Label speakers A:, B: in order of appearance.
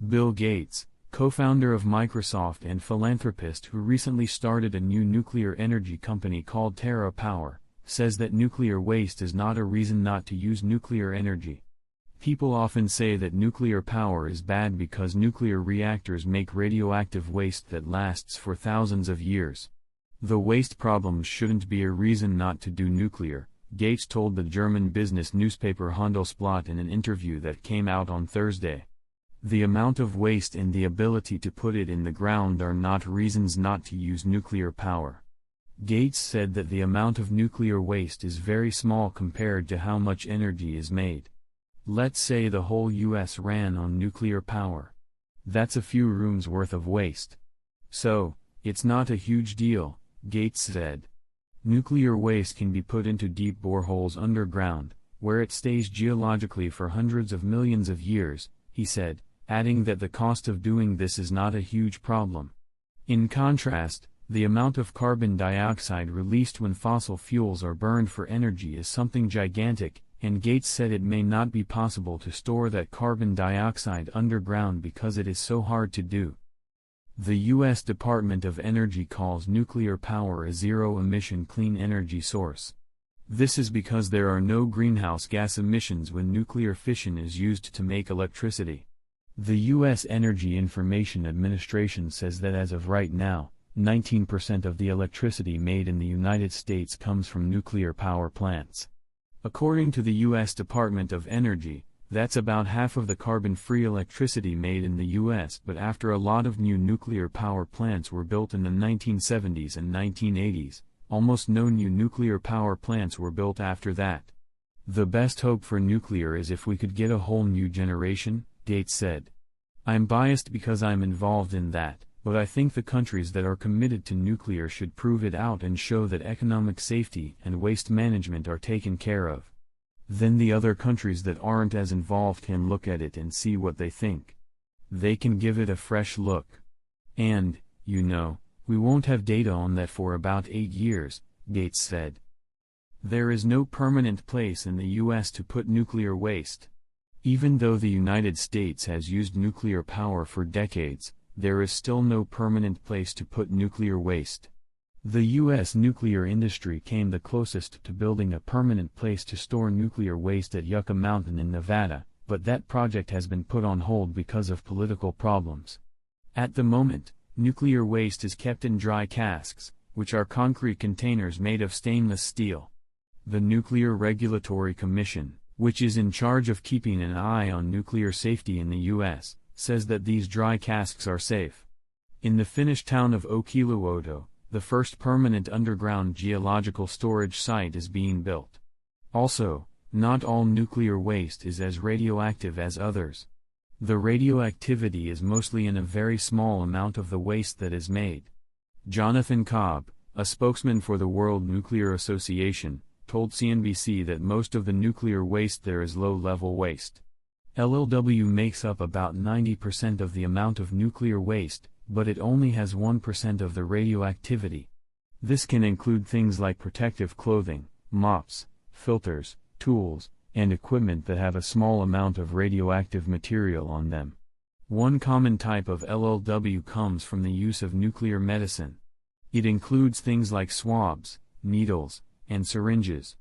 A: Bill Gates, co-founder of Microsoft and philanthropist who recently started a new nuclear energy company called TerraPower, says that nuclear waste is not a reason not to use nuclear energy. People often say that nuclear power is bad because nuclear reactors make radioactive waste that lasts for thousands of years. The waste problem shouldn't be a reason not to do nuclear, Gates told the German business newspaper Handelsblatt in an interview that came out on Thursday. The amount of waste and the ability to put it in the ground are not reasons not to use nuclear power. Gates said that the amount of nuclear waste is very small compared to how much energy is made. Let's say the whole US ran on nuclear power. That's a few rooms worth of waste. So, it's not a huge deal, Gates said. Nuclear waste can be put into deep boreholes underground, where it stays geologically for hundreds of millions of years, he said, adding that the cost of doing this is not a huge problem. In contrast, the amount of carbon dioxide released when fossil fuels are burned for energy is something gigantic, and Gates said it may not be possible to store that carbon dioxide underground because it is so hard to do. The U.S. Department of Energy calls nuclear power a zero-emission clean energy source. This is because there are no greenhouse gas emissions when nuclear fission is used to make electricity. The U.S. Energy Information Administration says that as of right now, 19% of the electricity made in the United States comes from nuclear power plants. According to the U.S. Department of Energy, that's about half of the carbon-free electricity made in the U.S. But after a lot of new nuclear power plants were built in the 1970s and 1980s, almost no new nuclear power plants were built after that. The best hope for nuclear is if we could get a whole new generation, Gates said. I'm biased because I'm involved in that, but I think the countries that are committed to nuclear should prove it out and show that economic safety and waste management are taken care of. Then the other countries that aren't as involved can look at it and see what they think. They can give it a fresh look. And, we won't have data on that for about 8 years, Gates said. There is no permanent place in the U.S. to put nuclear waste. Even though the United States has used nuclear power for decades, there is still no permanent place to put nuclear waste. The U.S. nuclear industry came the closest to building a permanent place to store nuclear waste at Yucca Mountain in Nevada, but that project has been put on hold because of political problems. At the moment, nuclear waste is kept in dry casks, which are concrete containers made of stainless steel. The Nuclear Regulatory Commission, which is in charge of keeping an eye on nuclear safety in the U.S., says that these dry casks are safe. In the Finnish town of Olkiluoto, the first permanent underground geological storage site is being built. Also, not all nuclear waste is as radioactive as others. The radioactivity is mostly in a very small amount of the waste that is made. Jonathan Cobb, a spokesman for the World Nuclear Association, told CNBC that most of the nuclear waste there is low-level waste. LLW makes up about 90% of the amount of nuclear waste, but it only has 1% of the radioactivity. This can include things like protective clothing, mops, filters, tools, and equipment that have a small amount of radioactive material on them. One common type of LLW comes from the use of nuclear medicine. It includes things like swabs, needles, and syringes.